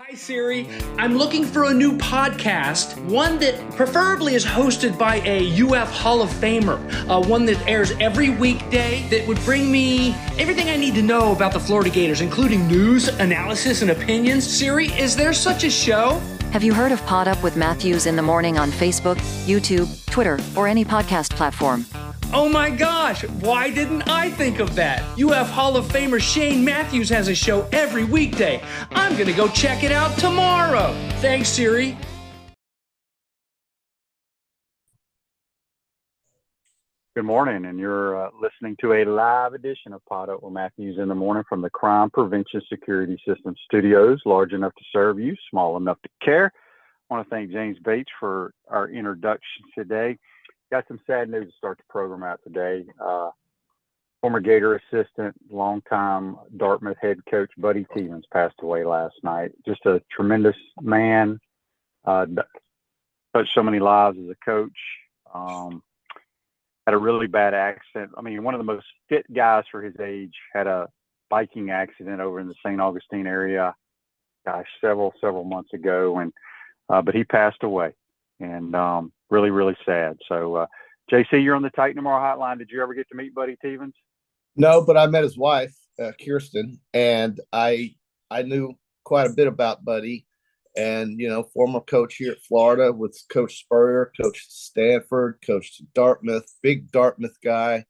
Hi Siri, I'm looking for a new podcast, one that preferably is hosted by a UF Hall of Famer, one that airs every weekday that would bring me everything I need to know about the Florida Gators, including news, analysis, and opinions. Siri, is there such a show? Have you heard of PodUp with Matthews in the morning on Facebook, YouTube, Twitter, or any podcast platform? Oh my gosh, why didn't I think of that? UF Hall of Famer Shane Matthews has a show every weekday. I'm going to go check it out tomorrow. Thanks, Siri. Good morning, and you're listening to a live edition of PodUp with Matthews in the morning from the Crime Prevention Security System Studios, large enough to serve you, small enough to care. I want to thank James Bates for our introduction today. Got some sad news to start the program out today. Former Gator assistant, longtime Dartmouth head coach Buddy Teevens passed away last night. Just a tremendous man, touched so many lives as a coach. Had a really bad accident. I mean, one of the most fit guys for his age had a biking accident over in the St. Augustine area, several months ago, and but he passed away, and really, really sad. So, JC, you're on the Titan Tomorrow hotline. Did you ever get to meet Buddy Teevens? No, but I met his wife, Kirsten, and I knew quite a bit about Buddy. And, you know, former coach here at Florida with Coach Spurrier, Coach Stanford, Coach Dartmouth, big Dartmouth guy.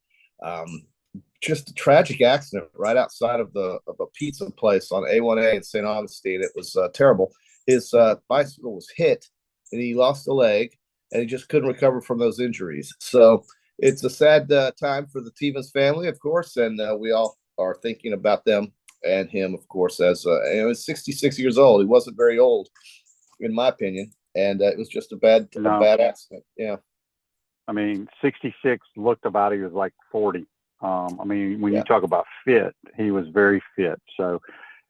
Just a tragic accident right outside of a pizza place on A1A in St. Augustine. It was terrible. His bicycle was hit, and he lost a leg, and he just couldn't recover from those injuries. So it's a sad time for the Teevens family, of course, and we all are thinking about them and him, of course, as he was 66 years old. He wasn't very old, in my opinion, and it was just a bad accident. Yeah. I mean, 66 looked about he was like 40. I mean, when you talk about fit, he was very fit. So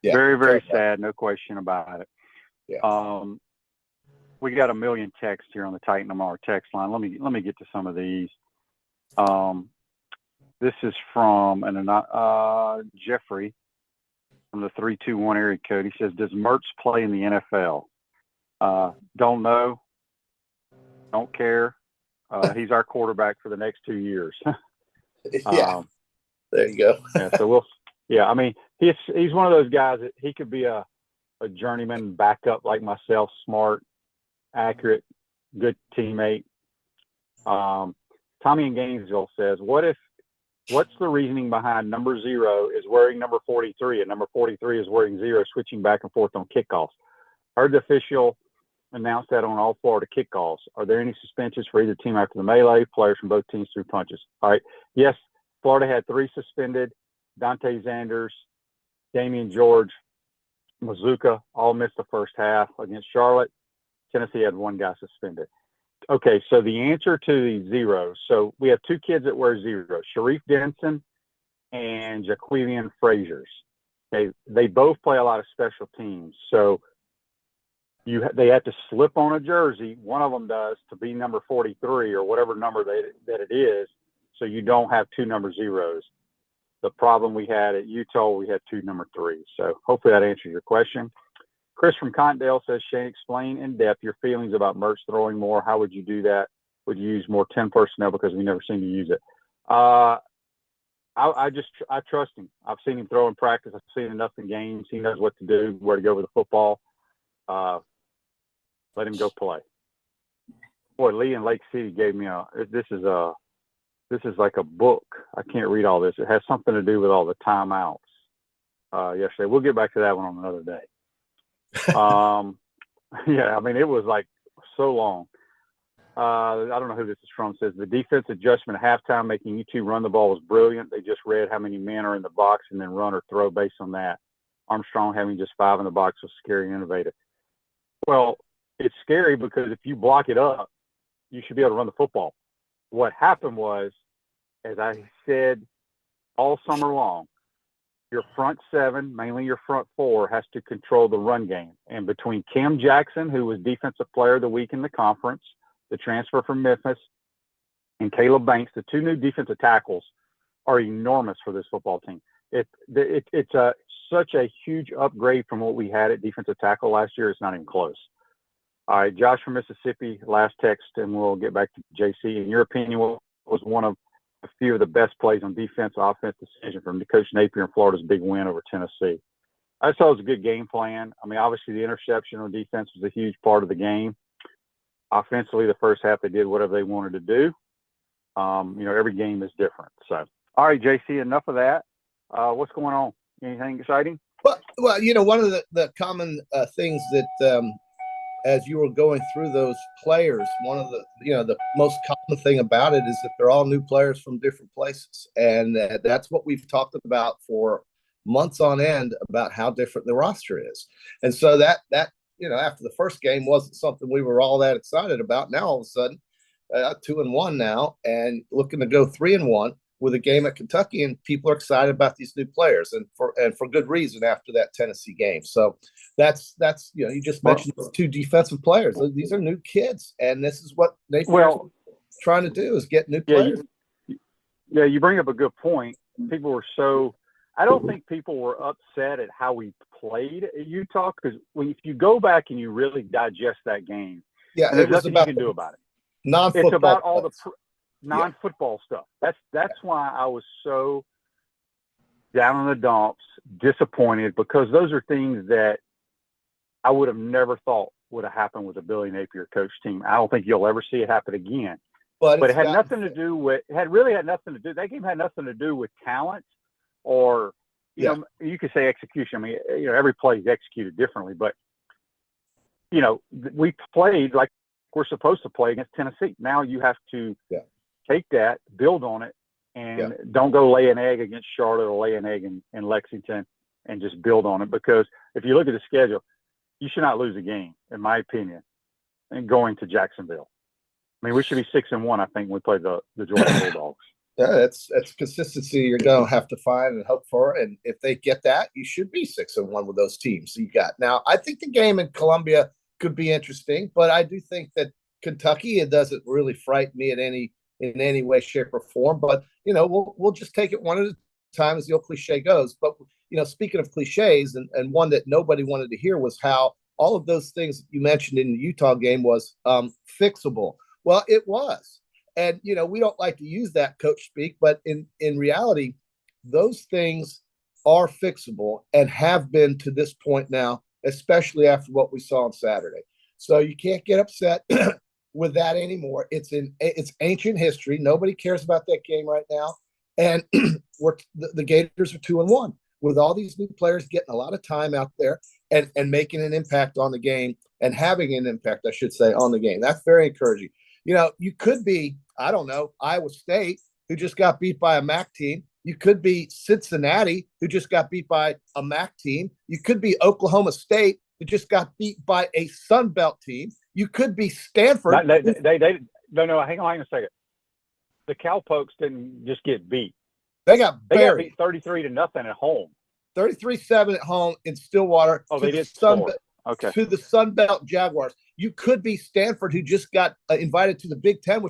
very, very sad, no question about it. Yeah. We got a million texts here on the Titan Tomorrow text line. Let me get to some of these. This is from Jeffrey from the 321 area code. He says, "Does Mertz play in the NFL?" Don't know. Don't care. He's our quarterback for the next 2 years. There you go. I mean, he's one of those guys that he could be a journeyman backup like myself, smart, accurate, good teammate. Tommy in Gainesville says, what's the reasoning behind number 0 is wearing number 43 and number 43 is wearing 0, switching back and forth on kickoffs? Heard the official announce that on all Florida kickoffs. Are there any suspensions for either team after the melee? Players from both teams threw punches. All right. Yes, Florida had 3 suspended. Dante Zanders, Damian George, Mazuka all missed the first half against Charlotte. Tennessee had 1 guy suspended. Okay, so the answer to the 0. So we have 2 kids that wear 0, Sharif Denson and Jaquilian Frazier's. They both play a lot of special teams. So they have to slip on a jersey, one of them does, to be number 43 or whatever number that it is, so you don't have 2 number 0s. The problem we had at Utah, we had 2 number 3s. So hopefully that answers your question. Chris from Cottondale says, "Shane, explain in depth your feelings about Mertz throwing more. How would you do that? Would you use more 10 personnel because we never seem to use it?" I trust him. I've seen him throw in practice. I've seen enough in games. He knows what to do, where to go with the football. Let him go play. Boy, Lee in Lake City gave me this is like a book. I can't read all this. It has something to do with all the timeouts yesterday. We'll get back to that one on another day. I mean, it was like so long. I don't know who this is from. It says the defense adjustment at halftime, making you 2 run the ball, was brilliant. They just read how many men are in the box and then run or throw based on that. Armstrong having just 5 in the box was scary and innovative. Well, it's scary because if you block it up, you should be able to run the football. What happened was, as I said all summer long, your front 7, mainly your front 4, has to control the run game. And between Cam Jackson, who was Defensive Player of the Week in the conference, the transfer from Memphis, and Caleb Banks, the 2 new defensive tackles, are enormous for this football team. It's such a huge upgrade from what we had at defensive tackle last year. It's not even close. All right, Josh from Mississippi, last text, and we'll get back to JC. In your opinion, what was one of a few of the best plays on defense, offense decision from Coach Napier in Florida's big win over Tennessee? I thought it was a good game plan. I mean, obviously the interception on defense was a huge part of the game. Offensively, the first half they did whatever they wanted to do. Every game is different. So, all right, JC, enough of that. What's going on? Anything exciting? Well, one of the common things that as you were going through those players, one of the most common thing about it is that they're all new players from different places. And that's what we've talked about for months on end about how different the roster is. And so that after the first game wasn't something we were all that excited about. Now, all of a sudden, 2-1 now and looking to go 3-1 with a game at Kentucky, and people are excited about these new players and for good reason after that Tennessee game. So that's you just mentioned those two defensive players. These are new kids, and this is what Napier's trying to do is get new players. You bring up a good point. People were I don't think people were upset at how we played at Utah, because if you go back and you really digest that game, there's nothing you can do about it. Non-football. It's about all the non-football stuff. That's why I was so down in the dumps, disappointed, because those are things that I would have never thought would have happened with a Billy Napier coach team. I don't think you'll ever see it happen again. But it had nothing to do with. That game had nothing to do with talent, or you could say execution. I mean, every play is executed differently, but we played like we're supposed to play against Tennessee. Now you have to take that, build on it, and don't go lay an egg against Charlotte or lay an egg in Lexington, and just build on it. Because if you look at the schedule, you should not lose a game, in my opinion, and going to Jacksonville. I mean, we should be 6-1, I think, when we play the Georgia Bulldogs. Yeah, that's consistency you're going to have to find and hope for. And if they get that, you should be 6-1 with those teams you got. Now, I think the game in Columbia could be interesting, but I do think that Kentucky, it doesn't really frighten me in any way, shape, or form. But we'll just take it one at a time, as the old cliche goes. But speaking of cliches, and one that nobody wanted to hear was how all of those things that you mentioned in the Utah game was fixable. Well, it was, and we don't like to use that coach speak, but in reality, those things are fixable and have been to this point now, especially after what we saw on Saturday. So you can't get upset with that anymore. It's ancient history. Nobody cares about that game right now. And the Gators are 2-1 with all these new players getting a lot of time out there and making an impact on the game and having an impact, I should say, on the game. That's very encouraging. You could be, I don't know, Iowa State, who just got beat by a MAC team. You could be Cincinnati, who just got beat by a MAC team. You could be Oklahoma State, who just got beat by a Sun Belt team. You could be Stanford. No, hang on a second. The Cowpokes didn't just get beat. They got buried. They got beat 33-0 at home. 33-7 at home in Stillwater. Oh, they did score. Okay. To the Sun Belt Jaguars. You could be Stanford, who just got invited to the Big Ten,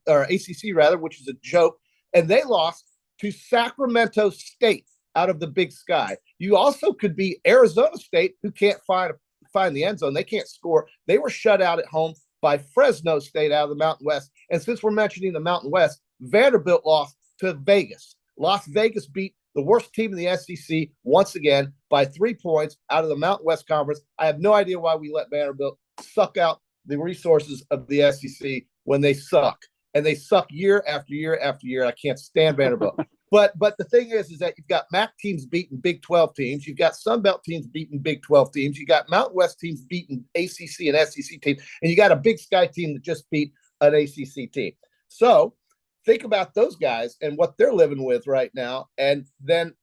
or ACC rather, which is a joke, and they lost to Sacramento State out of the Big Sky. You also could be Arizona State, who can't find the end zone. They can't score. They were shut out at home by Fresno State out of the Mountain West. And since we're mentioning the Mountain West, Vanderbilt lost to Vegas. Las Vegas beat the worst team in the SEC once again by 3 points out of the Mountain West Conference. I have no idea why we let Vanderbilt suck out the resources of the SEC when they suck. And they suck year after year after year. I can't stand Vanderbilt. But the thing is that you've got MAC teams beating Big 12 teams. You've got Sun Belt teams beating Big 12 teams. You got Mountain West teams beating ACC and SEC teams. And you got a Big Sky team that just beat an ACC team. So think about those guys and what they're living with right now. And then,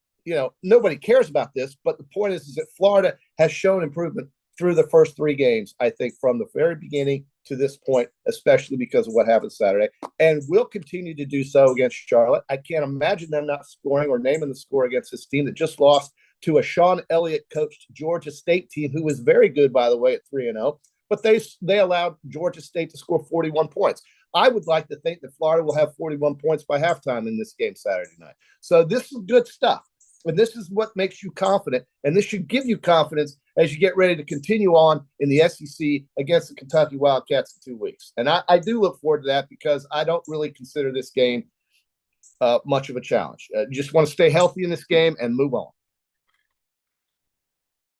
nobody cares about this. But the point is that Florida has shown improvement through the first 3 games, I think, from the very beginning to this point, especially because of what happened Saturday, and will continue to do so against Charlotte. I can't imagine them not scoring or naming the score against this team that just lost to a Sean Elliott coached Georgia State team, who was very good, by the way, at 3-0, but they allowed Georgia State to score 41 points. I would like to think that Florida will have 41 points by halftime in this game Saturday night. So this is good stuff. And this is what makes you confident. And this should give you confidence as you get ready to continue on in the SEC against the Kentucky Wildcats in 2 weeks. And I do look forward to that because I don't really consider this game much of a challenge. Just want to stay healthy in this game and move on.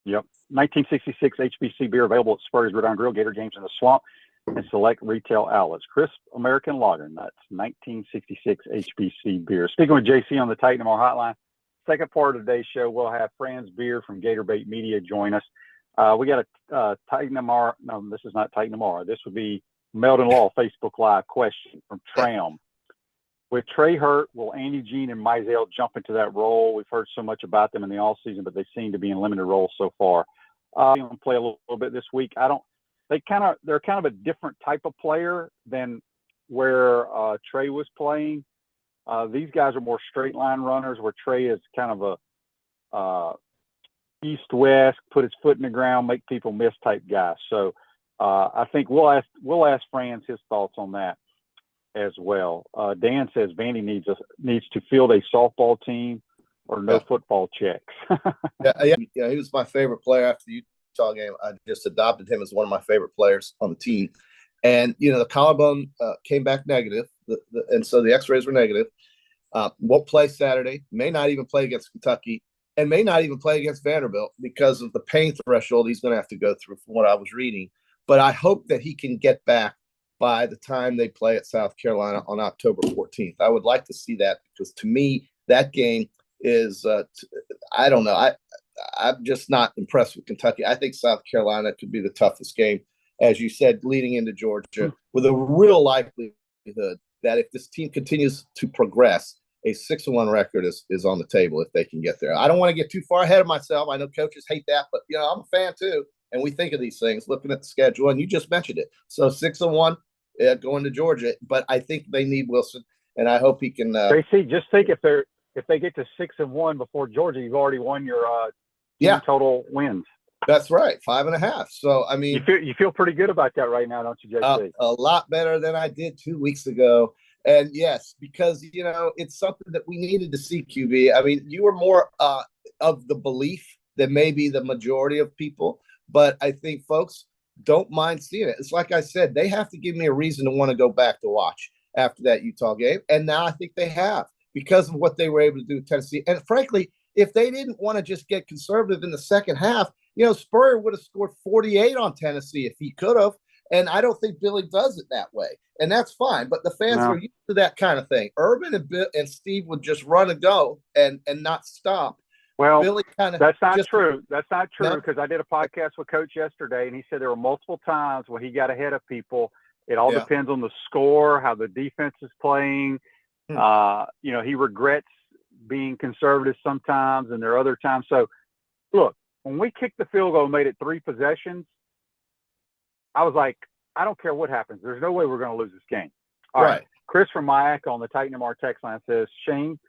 Yep. 1966 HBC beer available at Spurrier's Gridiron Grill, Gator Games in the Swamp, and select retail outlets. Crisp American Lager Nuts, 1966 HBC beer. Speaking with JC on the Titan Tomorrow Hotline, second part of today's show, we'll have Franz Beard from Gator Bait Media join us. We got a Titan Tomorrow. No, this is not Titan Tomorrow. This would be Meldon Law Facebook Live question from Tram. With Trey hurt, will Andy Jean and Mizell jump into that role? We've heard so much about them in the offseason, but they seem to be in limited roles so far. Going to play a little bit this week. They're kind of a different type of player than where Trey was playing. These guys are more straight line runners, where Trey is kind of a east-west, put his foot in the ground, make people miss type guy. So I think we'll ask Franz his thoughts on that as well. Dan says Vandy needs to field a softball team or no football checks. Yeah, he was my favorite player after the Utah game. I just adopted him as one of my favorite players on the team. And, the collarbone came back negative, and so the x-rays were negative. Won't play Saturday, may not even play against Kentucky, and may not even play against Vanderbilt because of the pain threshold he's going to have to go through from what I was reading. But I hope that he can get back by the time they play at South Carolina on October 14th. I would like to see that because to me, that game is, I don't know. I'm just not impressed with Kentucky. I think South Carolina could be the toughest game, as you said, leading into Georgia, with a real likelihood that if this team continues to progress, a 6-1 record is on the table if they can get there. I don't want to get too far ahead of myself. I know coaches hate that, but I'm a fan too, and we think of these things looking at the schedule, and you just mentioned it. So 6-1 going to Georgia, but I think they need Wilson, and I hope he can. JC, just think if they get to 6-1 before Georgia, you've already won your total wins. That's right, 5.5. So I mean, you feel pretty good about that right now, don't you, JC? A lot better than I did 2 weeks ago. And yes, because it's something that we needed to see, QB. I mean, you were more of the belief than maybe the majority of people, but I think folks don't mind seeing it. It's like I said, they have to give me a reason to want to go back to watch after that Utah game. And now I think they have, because of what they were able to do in Tennessee. And frankly, if they didn't want to just get conservative in the second half, Spurrier would have scored 48 on Tennessee if he could have. And I don't think Billy does it that way. And that's fine. But the fans are used to that kind of thing. Urban and Steve would just run and go and not stop. Well, Billy that's not true. That's not true, because I did a podcast with Coach yesterday, and he said there were multiple times when he got ahead of people. It all depends on the score, how the defense is playing. He regrets being conservative sometimes, and there are other times. So, look, when we kicked the field goal and made it 3 possessions, I was like, I don't care what happens. There's no way we're going to lose this game. All right. Chris from Mayak on the Titan MR text line says, Shane,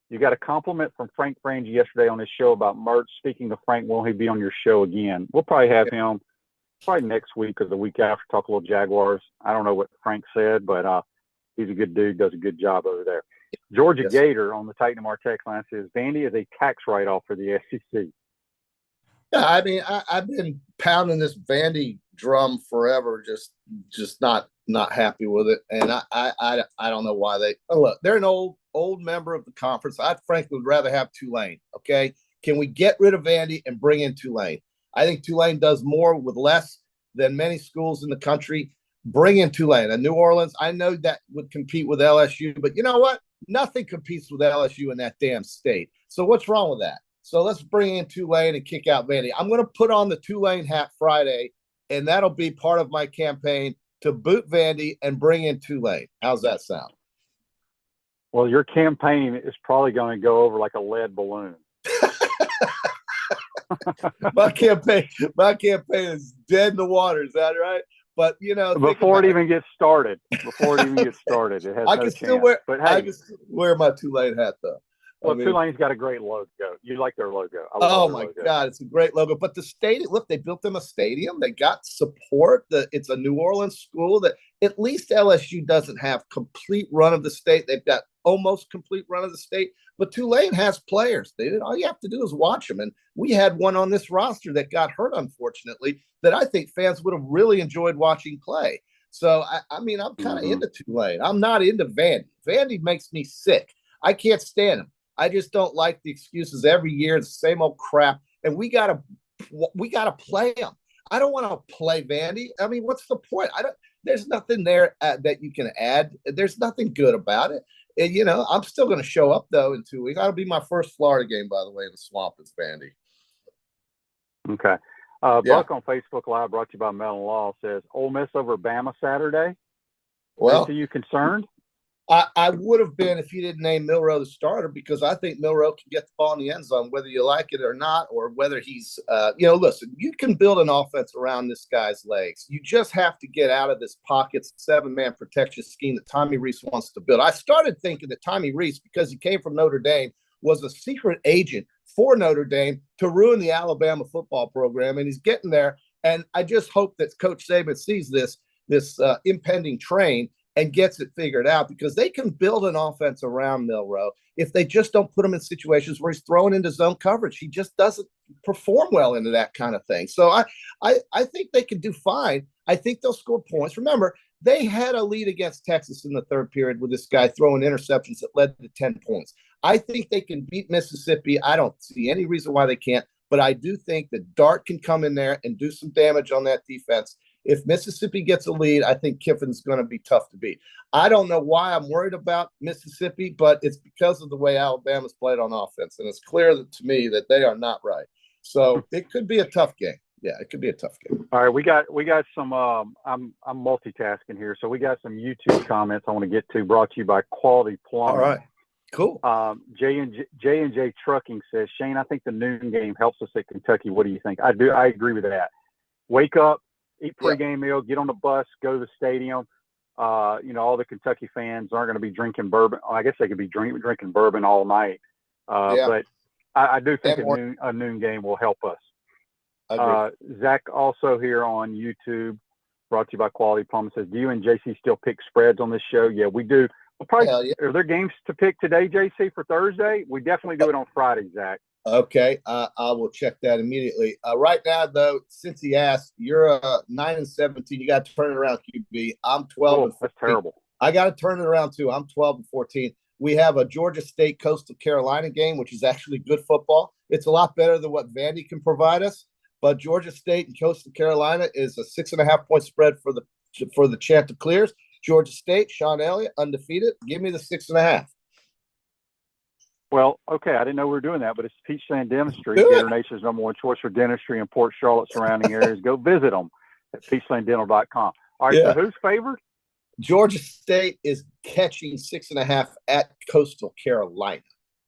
you got a compliment from Frank Frangie yesterday on his show about merch. Speaking of Frank, won't he be on your show again? We'll probably have him next week or the week after, talk a little Jaguars. I don't know what Frank said, but he's a good dude, does a good job over there. Georgia Gator on the Titan MR text line says, Vandy is a tax write-off for the SEC. Yeah, I mean, I've been pounding this Vandy drum forever, just not happy with it, and I don't know why they. Oh, look, they're an old member of the conference. I frankly would rather have Tulane. Okay, can we get rid of Vandy and bring in Tulane? I think Tulane does more with less than many schools in the country. Bring in Tulane and New Orleans. I know that would compete with LSU, but you know what? Nothing competes with LSU in that damn state. So what's wrong with that? So let's bring in Tulane and kick out Vandy. I'm going to put on the Tulane hat Friday, and that'll be part of my campaign to boot Vandy and bring in Tulane. How's that sound? Well, your campaign is probably going to go over like a lead balloon. my campaign is dead in the water. Is that right? But before it even gets started, it has I can still wear my Tulane hat though. Well, Tulane's got a great logo. You like their logo. Oh, my God. It's a great logo. But the stadium, look, they built them a stadium. They got support. It's a New Orleans school that at least LSU doesn't have complete run of the state. They've got almost complete run of the state. But Tulane has players. All you have to do is watch them. And we had one on this roster that got hurt, unfortunately, that I think fans would have really enjoyed watching play. So, I mean, I'm kind of into Tulane. I'm not into Vandy. Vandy makes me sick. I can't stand him. I just don't like the excuses every year, the same old crap. And we gotta play them. I don't want to play Vandy. I mean, what's the point? There's nothing there that you can add. There's nothing good about it. And, you know, I'm still going to show up though in 2 weeks. That'll be my first Florida game, by the way, in the swamp is Vandy. Okay. Buck on Facebook Live, brought to you by Mellon Law, says Ole Miss over Bama Saturday. Well, are you concerned? I would have been if you didn't name Milroe the starter, because I think Milroe can get the ball in the end zone, whether you like it or not, or whether he's, listen, you can build an offense around this guy's legs. You just have to get out of this pocket 7-man protection scheme that Tommy Rees wants to build. I started thinking that Tommy Rees, because he came from Notre Dame, was a secret agent for Notre Dame to ruin the Alabama football program, and he's getting there. And I just hope that Coach Saban sees this impending train and gets it figured out, because they can build an offense around Milroe if they just don't put him in situations where he's thrown into zone coverage. He just doesn't perform well into that kind of thing. So I think they can do fine. I think they'll score points. Remember, they had a lead against Texas in the third period with this guy throwing interceptions that led to 10 points. I think they can beat Mississippi. I don't see any reason why they can't, but I do think that Dart can come in there and do some damage on that defense. If Mississippi gets a lead, I think Kiffin's going to be tough to beat. I don't know why I'm worried about Mississippi, but it's because of the way Alabama's played on offense. And it's clear to me that they are not right. So it could be a tough game. Yeah, it could be a tough game. All right, we got some I'm multitasking here. So we got some YouTube comments I want to get to, brought to you by Quality Plumbing. All right. Cool. J&J Trucking says, Shane, I think the noon game helps us at Kentucky. What do you think? I do. I agree with that. Wake up, eat pregame meal, get on the bus, go to the stadium. All the Kentucky fans aren't going to be drinking bourbon. I guess they could be drinking bourbon all night. But I do think a noon game will help us. Zach also here on YouTube, brought to you by Quality Plumbing, says, do you and JC still pick spreads on this show? Yeah, we do. We'll probably, are there games to pick today, JC, for Thursday? We definitely do it on Friday, Zach. Okay, I will check that immediately. Right now, though, since he asked, you're 9-17. You got to turn it around, QB. I'm 12. That's terrible. I got to turn it around too. I'm 12-14. We have a Georgia State Coastal Carolina game, which is actually good football. It's a lot better than what Vandy can provide us. But Georgia State and Coastal Carolina is a 6.5-point spread for the Chanticleers. Georgia State, Sean Elliott, undefeated. Give me the 6.5. Well, okay, I didn't know we were doing that, but it's Peachland Dentistry, Gator Nation's #1 choice for dentistry in Port Charlotte surrounding areas. Go visit them at peachlanddental.com. All right, so who's favored? Georgia State is catching 6.5 at Coastal Carolina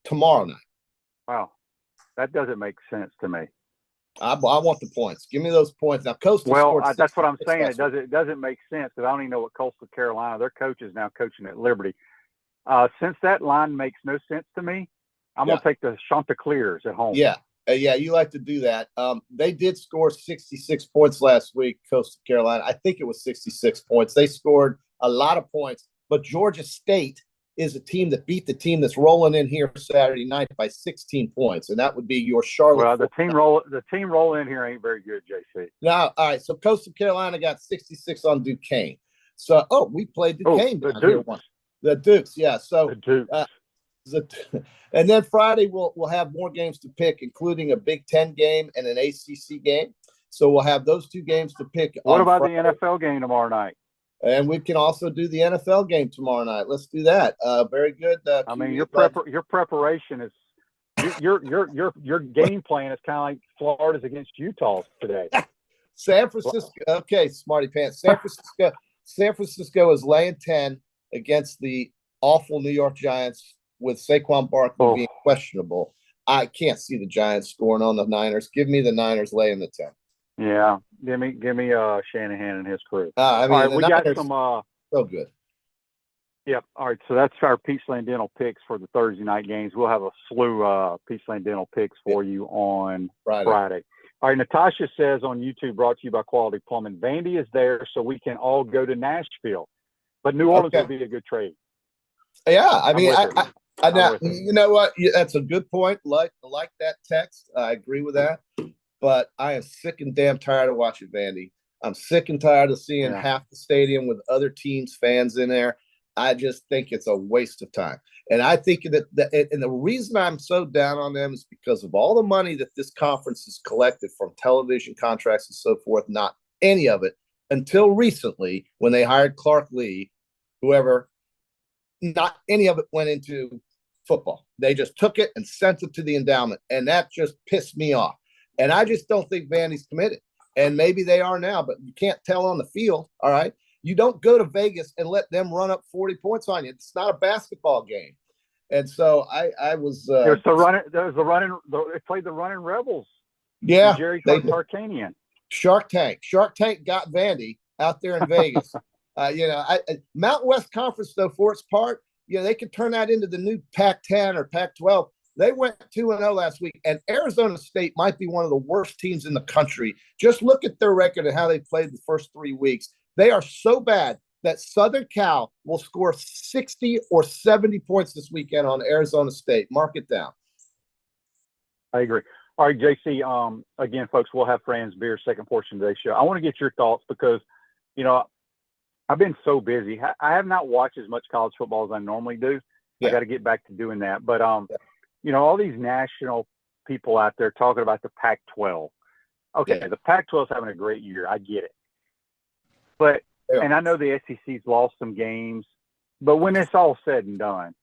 tomorrow night. Wow, that doesn't make sense to me. I want the points. Give me those points now. Coastal. Well, that's what I'm saying. It doesn't make sense, because I don't even know what Coastal Carolina. Their coach is now coaching at Liberty. Since that line makes no sense to me, I'm going to take the Chanticleers at home. Yeah, you like to do that. They did score 66 points last week, Coastal Carolina. I think it was 66 points. They scored a lot of points, but Georgia State is a team that beat the team that's rolling in here Saturday night by 16 points, and that would be your Charlotte. Well, the team rolling in here ain't very good, JC. No, all right. So Coastal Carolina got 66 on Duquesne. So, we played Duquesne. The Dukes, yeah. So, the Dukes. And then Friday we'll have more games to pick, including a Big Ten game and an ACC game. So we'll have those two games to pick. What about Friday. The NFL game tomorrow night? And we can also do the NFL game tomorrow night. Let's do that. Very good. I mean, your preparation is your game plan is kind of like Florida's against Utah today. San Francisco. Okay, smarty pants. San Francisco is laying 10 against the awful New York Giants with Saquon Barkley being questionable. I can't see the Giants scoring on the Niners. Give me the Niners laying the 10. Yeah, give me Shanahan and his crew. All right, we got some so good. Yep. All right, so that's our Peachland Dental picks for the Thursday night games. We'll have a slew of Peachland Dental picks for you on Friday. All right, Natasha says on YouTube, brought to you by Quality Plumbing, Vandy is there so we can all go to Nashville, but New Orleans would be a good trade. Yeah, I mean, Now, you know what? That's a good point. Like that text. I agree with that. But I am sick and damn tired of watching Vandy. I'm sick and tired of seeing half the stadium with other teams' fans in there. I just think it's a waste of time. And I think and the reason I'm so down on them is because of all the money that this conference has collected from television contracts and so forth, not any of it until recently when they hired Clark Lee, whoever, not any of it went into football. They just took it and sent it to the endowment. And that just pissed me off. And I just don't think Vandy's committed. And maybe they are now, but you can't tell on the field. All right. You don't go to Vegas and let them run up 40 points on you. It's not a basketball game. And so I was. They played the running Rebels. Yeah. Jerry Tarkanian. Shark Tank got Vandy out there in Vegas. Mountain West Conference, though, for its part, they could turn that into the new Pac-10 or Pac-12. They went 2-0 last week, and Arizona State might be one of the worst teams in the country. Just look at their record and how they played the first 3 weeks. They are so bad that Southern Cal will score 60 or 70 points this weekend on Arizona State. Mark it down. I agree. All right, JC, again, folks, we'll have Franz Beard second portion of today's show. I want to get your thoughts because, I've been so busy. I have not watched as much college football as I normally do. Yeah. I got to get back to doing that. But, all these national people out there talking about the Pac-12. Okay, the Pac-12 is having a great year. I get it. But and I know the SEC's lost some games, but when it's all said and done,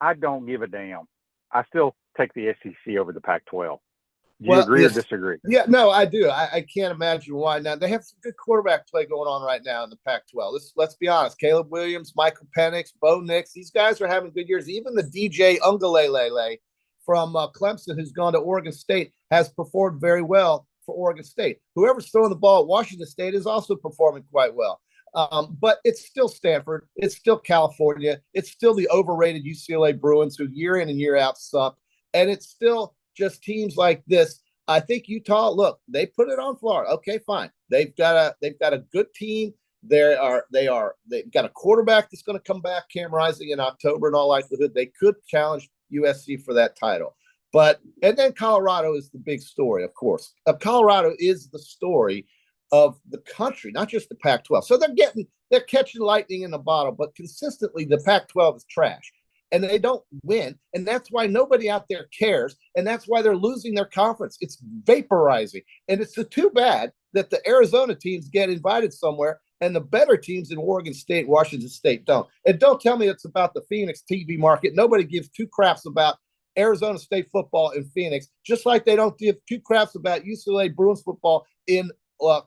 I don't give a damn. I still take the SEC over the Pac-12. Do you agree or disagree? Yeah, no, I do. I can't imagine why. Now, they have some good quarterback play going on right now in the Pac-12. Let's be honest. Caleb Williams, Michael Penix, Bo Nix, these guys are having good years. Even the DJ Ungalele from Clemson, who's gone to Oregon State, has performed very well for Oregon State. Whoever's throwing the ball at Washington State is also performing quite well. But it's still Stanford. It's still California. It's still the overrated UCLA Bruins who year in and year out suck. And it's still just teams like this. I think Utah, look, they put it on Florida. Okay, fine. They've got a good team. They've got a quarterback that's going to come back, Cam Rising, in October in all likelihood. They could challenge USC for that title. And then Colorado is the big story, of course. Colorado is the story of the country, not just the Pac-12. So they're catching lightning in the bottle, but consistently the Pac-12 is trash. And they don't win. And that's why nobody out there cares. And that's why they're losing their conference. It's vaporizing. And it's too bad that the Arizona teams get invited somewhere and the better teams in Oregon State, Washington State don't. And don't tell me it's about the Phoenix TV market. Nobody gives two craps about Arizona State football in Phoenix, just like they don't give two craps about UCLA Bruins football in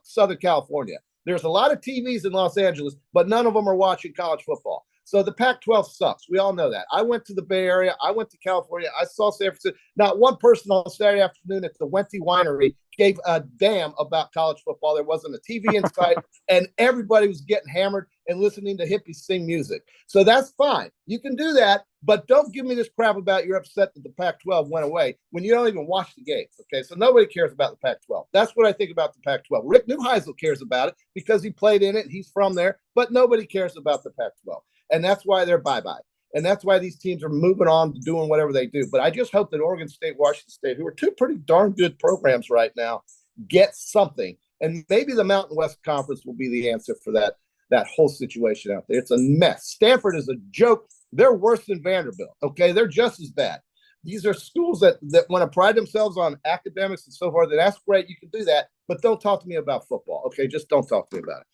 Southern California. There's a lot of TVs in Los Angeles, but none of them are watching college football. So the Pac-12 sucks. We all know that. I went to the Bay Area. I went to California. I saw San Francisco. Not one person on Saturday afternoon at the Wente Winery gave a damn about college football. There wasn't a TV in sight, and everybody was getting hammered and listening to hippies sing music. So that's fine. You can do that, but don't give me this crap about you're upset that the Pac-12 went away when you don't even watch the games, okay? So nobody cares about the Pac-12. That's what I think about the Pac-12. Rick Neuheisel cares about it because he played in it. He's from there, but nobody cares about the Pac-12. And that's why they're bye-bye. And that's why these teams are moving on to doing whatever they do. But I just hope that Oregon State, Washington State, who are two pretty darn good programs right now, get something. And maybe the Mountain West Conference will be the answer for that whole situation out there. It's a mess. Stanford is a joke. They're worse than Vanderbilt, okay? They're just as bad. These are schools that want to pride themselves on academics and so forth. And that's great. You can do that. But don't talk to me about football, okay? Just don't talk to me about it.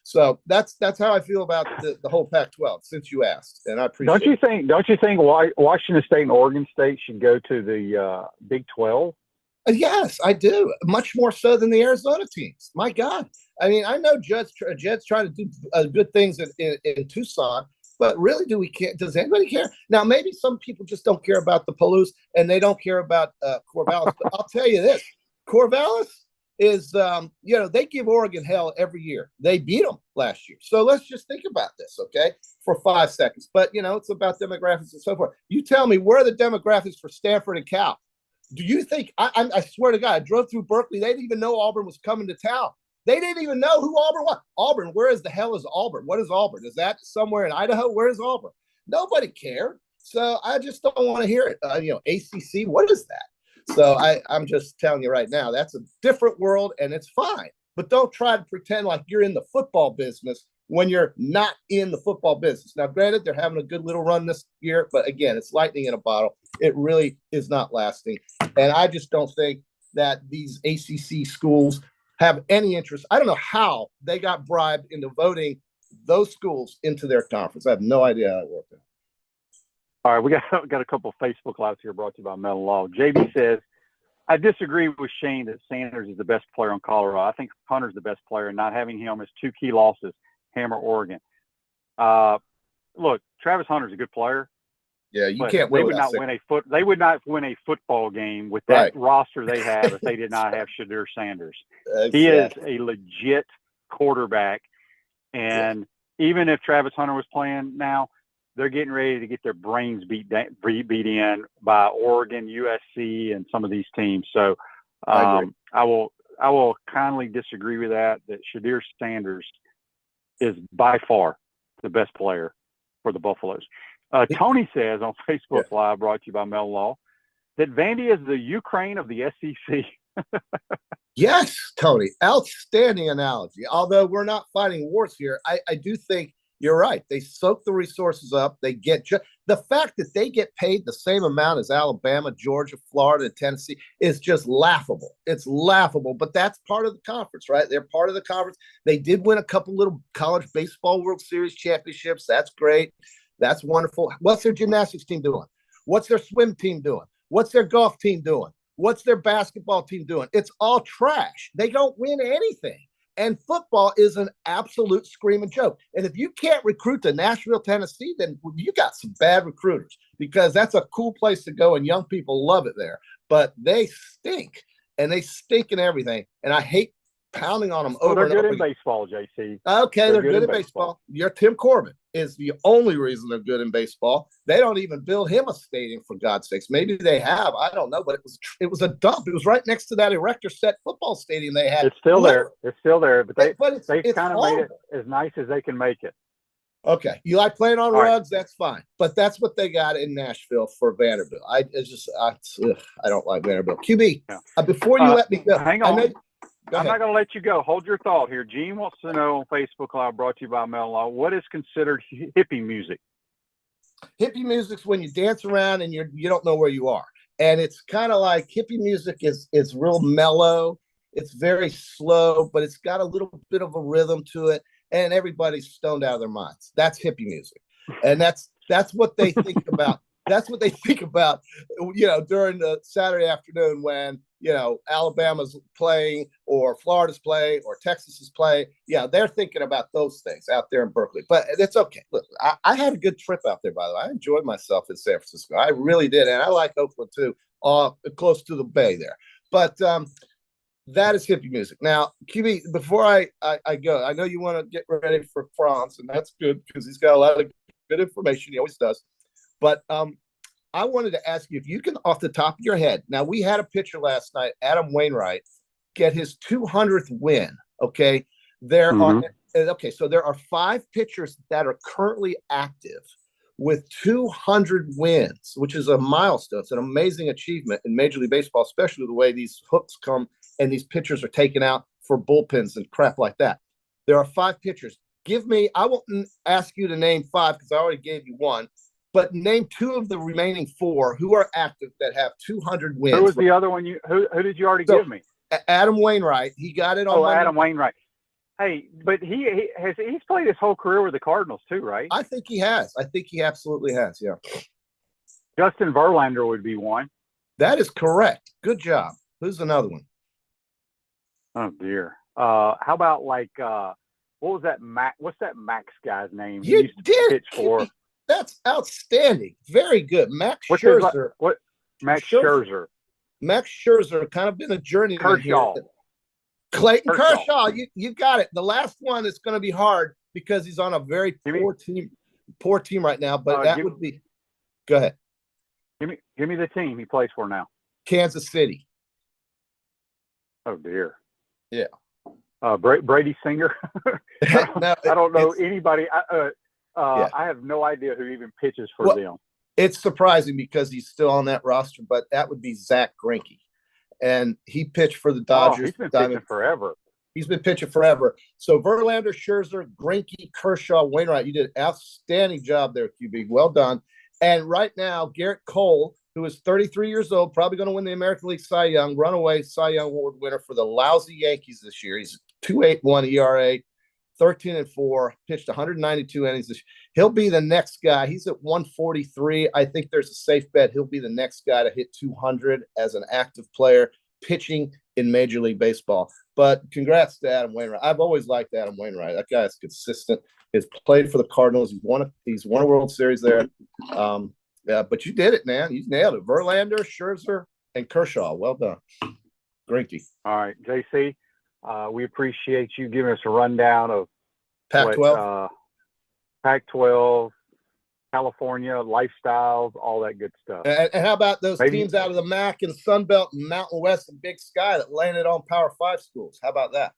So that's how I feel about the whole Pac-12 since you asked, and I appreciate. Don't you think Washington State and Oregon State should go to the Big 12? Yes, I do. Much more so than the Arizona teams. My God, I mean, I know Jed's trying to do good things in Tucson, but really, does anybody care? Now, maybe some people just don't care about the Palouse and they don't care about Corvallis. But I'll tell you this: Corvallis is, they give Oregon hell every year. They beat them last year. So let's just think about this, okay, for 5 seconds. But, it's about demographics and so forth. You tell me, where are the demographics for Stanford and Cal? Do you think, I swear to God, I drove through Berkeley. They didn't even know Auburn was coming to town. They didn't even know who Auburn was. Auburn, where is the hell is Auburn? What is Auburn? Is that somewhere in Idaho? Where is Auburn? Nobody cared. So I just don't want to hear it. ACC, what is that? So I'm just telling you right now, that's a different world, and it's fine. But don't try to pretend like you're in the football business when you're not in the football business. Now, granted, they're having a good little run this year, but again, it's lightning in a bottle. It really is not lasting. And I just don't think that these ACC schools have any interest. I don't know how they got bribed into voting those schools into their conference. I have no idea how it worked out. All right, we got a couple of Facebook Lives here brought to you by Metal Law. JB says, I disagree with Shane that Sanders is the best player on Colorado. I think Hunter's the best player, and not having him is 2 key losses, Hammer, Oregon. Look, Travis Hunter's a good player. Yeah, you can't win. They would not win a football game with that roster they have if they did not have Shadir Sanders. Exactly. He is a legit quarterback, and even if Travis Hunter was playing now, they're getting ready to get their brains beat in by Oregon, USC, and some of these teams. So I will kindly disagree with that Shadir Sanders is by far the best player for the Buffaloes. Tony says on Facebook Live, brought to you by Mel Law, that Vandy is the Ukraine of the SEC. Yes, Tony, outstanding analogy. Although we're not fighting wars here, I do think you're right. They soak the resources up. They get the fact that they get paid the same amount as Alabama, Georgia, Florida, and Tennessee is just laughable. It's laughable, but that's part of the conference, right? They're part of the conference. They did win a couple little college baseball World Series championships. That's great. That's wonderful. What's their gymnastics team doing? What's their swim team doing? What's their golf team doing? What's their basketball team doing? It's all trash. They don't win anything. And football is an absolute screaming joke. And if you can't recruit to Nashville, Tennessee, then you got some bad recruiters, because that's a cool place to go and young people love it there. But they stink, and they stink in everything. And I hate pounding on them over and over. They're good in baseball, JC. Okay, they're good in baseball. Your Tim Corbin is the only reason they're good in baseball. They don't even build him a stadium, for God's sakes. Maybe they have. I don't know, but it was a dump. It was right next to that Erector Set football stadium they had. It's still there. It's still there, but they kind of made it as nice as they can make it. Okay, you like playing on rugs? That's fine, but that's what they got in Nashville for Vanderbilt. I don't like Vanderbilt. QB, before you let me go, hang on. I'm not going to let you go. Hold your thought here. Gene wants to know on Facebook Live, brought to you by Mel Law, what is considered hippie music? Hippie music's when you dance around and you don't know where you are. And it's kind of like hippie music is real mellow. It's very slow, but it's got a little bit of a rhythm to it. And everybody's stoned out of their minds. That's hippie music. And that's what they think about. That's what they think about, during the Saturday afternoon when, Alabama's playing or Florida's playing or Texas is playing. Yeah, they're thinking about those things out there in Berkeley. But it's okay. Look, I had a good trip out there, by the way. I enjoyed myself in San Francisco. I really did. And I like Oakland, too, close to the bay there. But that is hippie music. Now, QB, before I go, I know you want to get ready for Franz, and that's good because he's got a lot of good information. He always does. But I wanted to ask you if you can, off the top of your head. Now, we had a pitcher last night, Adam Wainwright, get his 200th win. Okay, so there are 5 pitchers that are currently active with 200 wins, which is a milestone. It's an amazing achievement in Major League Baseball, especially the way these hooks come and these pitchers are taken out for bullpens and crap like that. There are 5 pitchers. I won't ask you to name 5 because I already gave you 1. But name 2 of the remaining 4 who are active that have 200 wins. Who was the other one? Who did you already give me? Adam Wainwright. He got it on. Adam Wainwright. Hey, but he's played his whole career with the Cardinals too, right? I think he has. I think he absolutely has. Yeah. Justin Verlander would be one. That is correct. Good job. Who's another one? Oh dear. How about what was that Max? What's that Max guy's name? You did. Pitch for. That's outstanding. Very good. Max Scherzer. Max Scherzer. Max Scherzer, kind of been a journey. Kershaw. Clayton Kershaw. You got it. The last one is going to be hard because he's on a very poor team right now. But that would be. Go ahead. Give me the team he plays for now. Kansas City. Oh dear. Yeah. Brady Singer. I don't know anybody. I have no idea who even pitches for them. It's surprising because he's still on that roster, but that would be Zach Greinke. And he pitched for the Dodgers. He's been pitching forever. He's been pitching forever. So Verlander, Scherzer, Greinke, Kershaw, Wainwright, you did an outstanding job there, QB. Well done. And right now, Garrett Cole, who is 33 years old, probably going to win the American League Cy Young, runaway Cy Young Award winner for the lousy Yankees this year. He's 2.81 ERA, 13-4, pitched 192 innings this year. He'll be the next guy. He's at 143. I think there's a safe bet he'll be the next guy to hit 200 as an active player pitching in Major League Baseball. But congrats to Adam Wainwright. I've always liked Adam Wainwright. That guy is consistent. He's played for the Cardinals. He's won a World Series there. Yeah, but you did it, man. You nailed it. Verlander, Scherzer, and Kershaw. Well done. Greinke. All right, JC, we appreciate you giving us a rundown of Pac-12. Pac-12, California, lifestyles, all that good stuff. And how about those teams out of the MAC and Sun Belt and Mountain West and Big Sky that landed on Power 5 schools? How about that?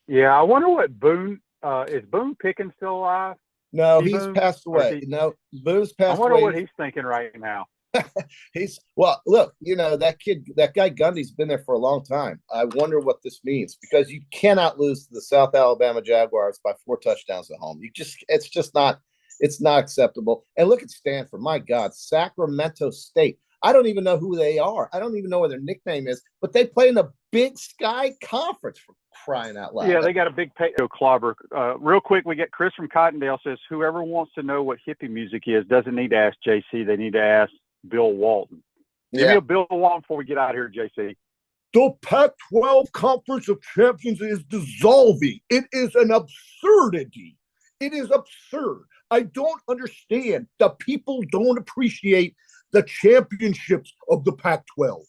Yeah, I wonder what Boone is Boone Pickens still alive? No, he's passed away. No, Boone's passed away. I wonder what he's thinking right now. Look, that guy Gundy's been there for a long time. I wonder what this means, because you cannot lose to the South Alabama Jaguars by 4 touchdowns at home. It's not acceptable. And look at Stanford. My God, Sacramento State. I don't even know who they are. I don't even know what their nickname is, but they play in the Big Sky Conference, for crying out loud. Yeah, they got a big clobber. Real quick, we get Chris from Cottondale says, whoever wants to know what hippie music is doesn't need to ask JC. They need to ask Bill Walton. Give me a Bill Walton before we get out of here, JC. The Pac-12 Conference of Champions is dissolving. It is an absurdity. It is absurd. I don't understand. The people don't appreciate the championships of the Pac-12.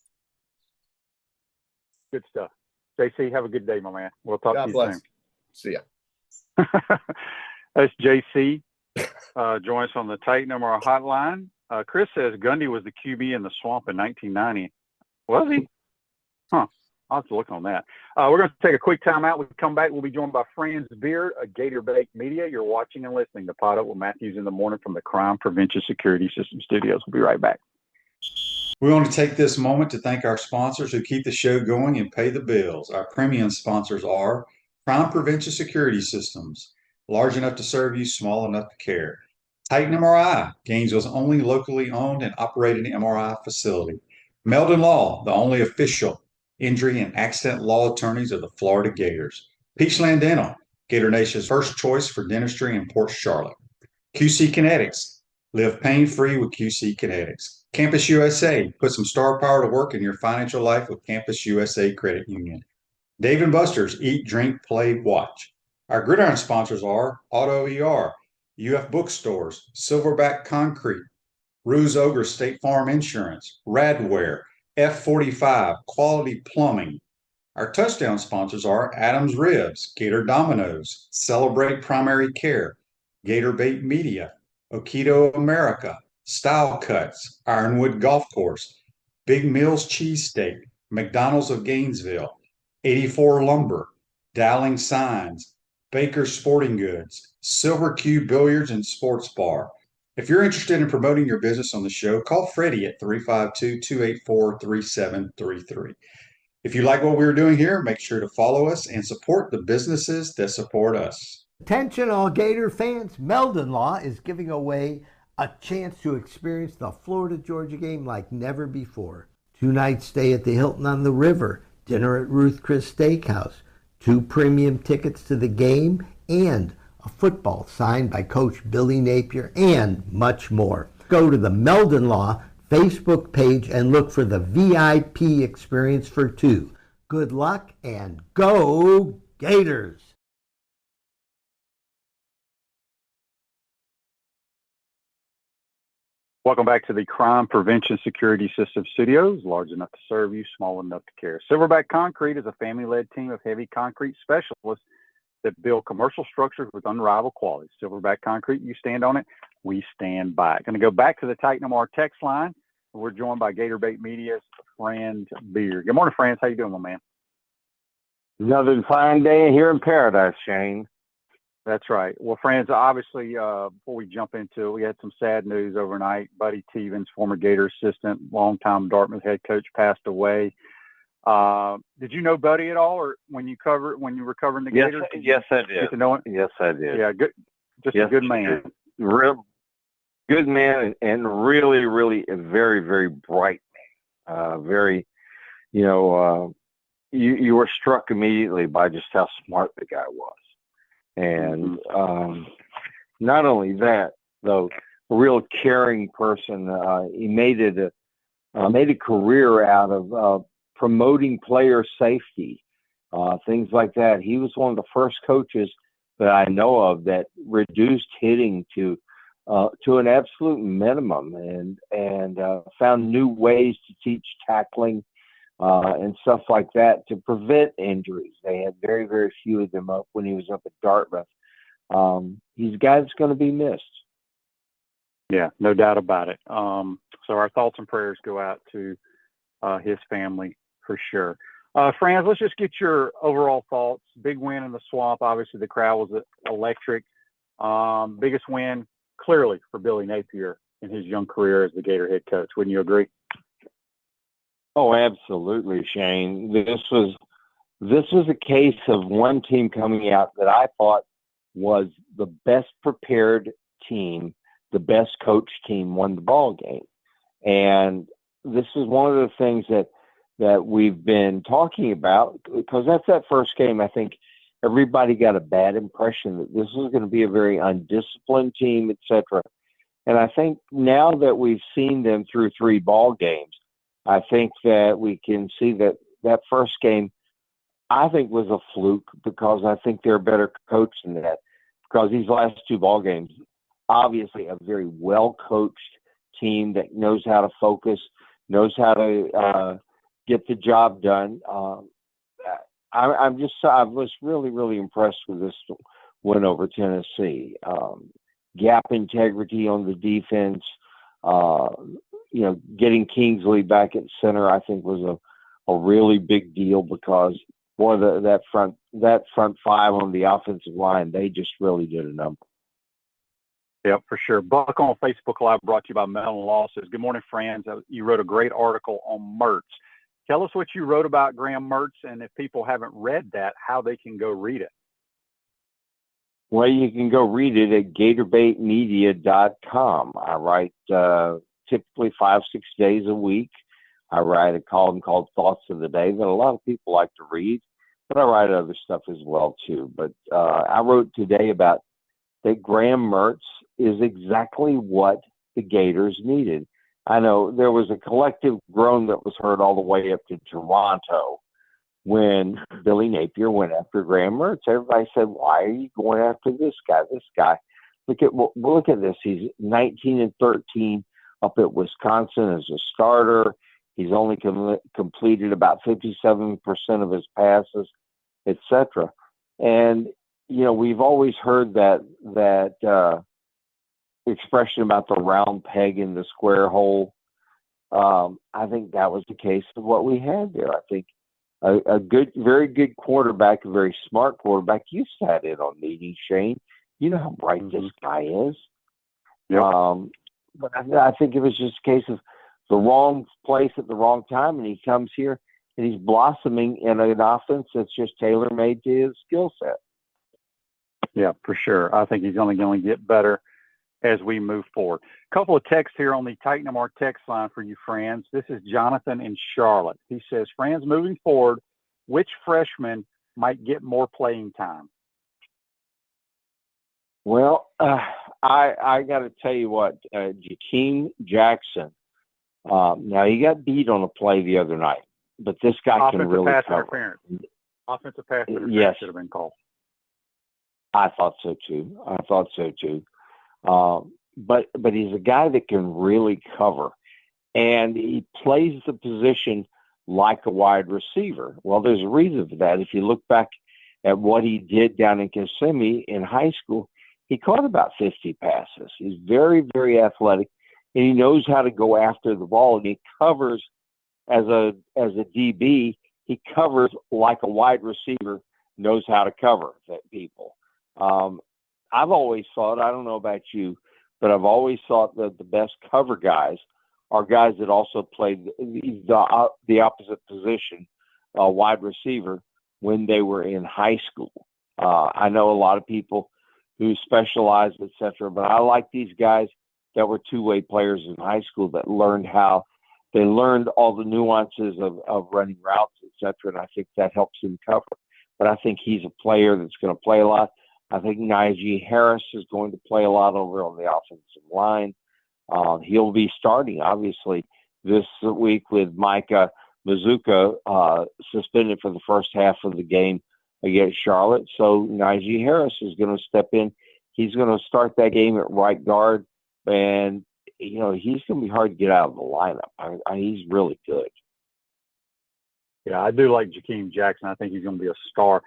Good stuff. JC, have a good day, my man. We'll talk to you soon. See ya. That's JC. Join us on the Titan MR hotline. Chris says Gundy was the QB in the swamp in 1990. Was he? Huh. I'll have to look on that. We're going to take a quick time out. When we come back, we'll be joined by Franz Beard, a Gator Bake Media. You're watching and listening to PodUp with Matthews in the Morning from the Crime Prevention Security System Studios. We'll be right back. We want to take this moment to thank our sponsors who keep the show going and pay the bills. Our premium sponsors are Crime Prevention Security Systems, large enough to serve you, small enough to care. Titan MRI, Gainesville's only locally owned and operated MRI facility. Meldon Law, the only official injury and accident law attorneys of the Florida Gators. Peachland Dental, Gator Nation's first choice for dentistry in Port Charlotte. QC Kinetics, live pain-free with QC Kinetics. Campus USA, put some star power to work in your financial life with Campus USA Credit Union. Dave & Buster's, eat, drink, play, watch. Our gridiron sponsors are Auto ER, UF Bookstores, Silverback Concrete, Ruse Ogre State Farm Insurance, Radware, F45, Quality Plumbing. Our touchdown sponsors are Adams Ribs, Gator Dominoes, Celebrate Primary Care, Gator Bait Media, Okido America, Style Cuts, Ironwood Golf Course, Big Mills Cheesesteak, McDonald's of Gainesville, 84 Lumber, Dowling Signs, Baker's Sporting Goods, Silver Q Billiards and Sports Bar. If you're interested in promoting your business on the show, call Freddie at 352-284-3733. If you like what we're doing here, make sure to follow us and support the businesses that support us. Attention all Gator fans, Meldon Law is giving away a chance to experience the Florida-Georgia game like never before. 2-night stay at the Hilton on the River, dinner at Ruth Chris Steakhouse, 2 premium tickets to the game, and a football signed by Coach Billy Napier, and much more. Go to the Meldon Law Facebook page and look for the VIP experience for 2. Good luck and go Gators! Welcome back to the Crime Prevention Security System Studios, large enough to serve you, small enough to care. Silverback Concrete is a family-led team of heavy concrete specialists that build commercial structures with unrivaled quality. Silverback Concrete, you stand on it, we stand by it. Going to go back to the Titan MR text line. We're joined by Gator Bait Media's Franz Beard. Good morning, Franz. How you doing, my man? Another fine day here in paradise, Shane. That's right. Well, Franz, obviously, before we jump into it, we had some sad news overnight. Buddy Teevens, former Gator assistant, longtime Dartmouth head coach, passed away. Did you know Buddy at all, or when you were covering the Gators? Yes, I did. Get to know him? Yes, I did. Yeah, good. Just a good man. Real good man, and really, really a very, very bright man. Very, you were struck immediately by just how smart the guy was. And not only that, though, a real caring person. He made a career out of promoting player safety, things like that. He was one of the first coaches that I know of that reduced hitting to an absolute minimum, and found new ways to teach tackling and stuff like that to prevent injuries. They had very, very few of them up when he was up at Dartmouth. He's a guy that's going to be missed. Yeah, no doubt about it. So our thoughts and prayers go out to his family for sure. Franz, let's just get your overall thoughts. Big win in the Swamp. Obviously, the crowd was electric. Biggest win, clearly, for Billy Napier in his young career as the Gator head coach. Wouldn't you agree? Oh, absolutely, Shane. This was a case of one team coming out that I thought was the best prepared team, the best coach team won the ball game. And this is one of the things that we've been talking about, because that's that first game. I think everybody got a bad impression that this was going to be a very undisciplined team, etc. And I think now that we've seen them through 3 ball games, I think that we can see that first game, I think, was a fluke, because I think they're a better coach than that. Because these last 2 ball games, obviously a very well-coached team that knows how to focus, knows how to get the job done. I was really, really impressed with this win over Tennessee. Gap integrity on the defense, getting Kingsley back at center, I think, was a really big deal, because that front 5 on the offensive line, they just really did a number. Yeah, for sure. Buck on Facebook Live, brought to you by Mellon Law, says, "Good morning, Franz. You wrote a great article on Mertz. Tell us what you wrote about Graham Mertz, and if people haven't read that, how they can go read it." Well, you can go read it at gatorbaitmedia.com. I write typically 5-6 days a week. I write a column called Thoughts of the Day that a lot of people like to read, but I write other stuff as well, too. But I wrote today about that Graham Mertz is exactly what the Gators needed. I know there was a collective groan that was heard all the way up to Toronto when Billy Napier went after Graham Mertz. Everybody said, "Why are you going after this guy? This guy, look at this. He's 19-13 up at Wisconsin as a starter. He's only completed about 57% of his passes, etc." And we've always heard that expression about the round peg in the square hole. I think that was the case of what we had there. I think a very good quarterback, a very smart quarterback. You sat in on meetings, Shane. You know how bright this guy is. Yep. But I think it was just a case of the wrong place at the wrong time, and he comes here and he's blossoming in an offense that's just tailor-made to his skill set. Yeah, for sure. I think he's only going to get better as we move forward. A couple of texts here on the Tighten 'em Our text line for you, Franz. This is Jonathan in Charlotte. He says, "Franz, moving forward, which freshman might get more playing time?" Well, I got to tell you what, Jakeem Jackson. Now, he got beat on a play the other night, but this guy can really cover. Offensive pass interference. Yes. Should have been called. I thought so too. But he's a guy that can really cover, and he plays the position like a wide receiver. Well, there's a reason for that. If you look back at what he did down in Kissimmee in high school, he caught about 50 passes. He's very, very athletic, and he knows how to go after the ball, and he covers as a DB. He covers like a wide receiver knows how to cover that people. I've always thought, I don't know about you, but I've always thought that the best cover guys are guys that also played the opposite position, wide receiver, when they were in high school. I know a lot of people who specialize, et cetera, but I like these guys that were two-way players in high school that learned all the nuances of running routes, et cetera, and I think that helps him cover. But I think he's a player that's going to play a lot. I think Najee Harris is going to play a lot over on the offensive line. He'll be starting, obviously, this week with Micah Mazuka suspended for the first half of the game against Charlotte. So Najee Harris is going to step in. He's going to start that game at right guard, and he's going to be hard to get out of the lineup. He's really good. Yeah, I do like Jakeem Jackson. I think he's going to be a star.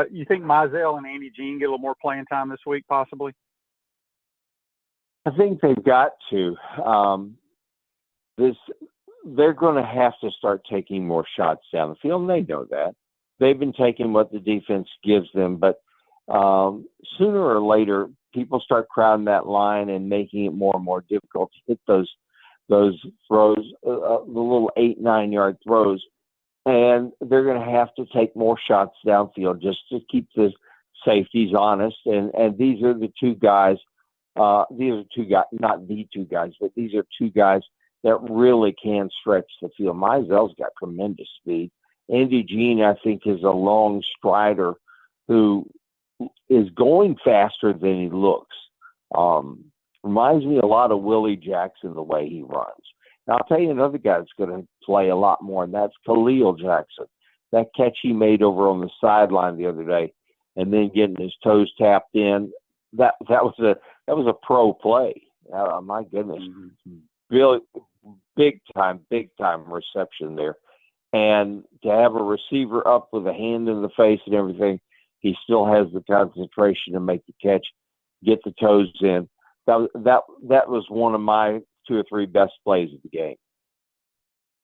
You think Mizell and Andy Jean get a little more playing time this week, possibly? I think they've got to. They're going to have to start taking more shots down the field, and they know that. They've been taking what the defense gives them, but sooner or later, people start crowding that line and making it more and more difficult to hit those throws, the little 8-9 yard throws. And they're going to have to take more shots downfield just to keep the safeties honest. And these are the two guys. These are two guys, not the two guys, but these are two guys that really can stretch the field. Mizell's got tremendous speed. Andy Jean, I think, is a long strider who is going faster than he looks. Reminds me a lot of Willie Jackson, the way he runs. Now, I'll tell you another guy that's going to play a lot more, and that's Khalil Jackson. That catch he made over on the sideline the other day, and then getting his toes tapped in, that was a pro play. My goodness, really big time reception there. And to have a receiver up with a hand in the face and everything, he still has the concentration to make the catch, get the toes in. That was one of my 2 or 3 best plays of the game.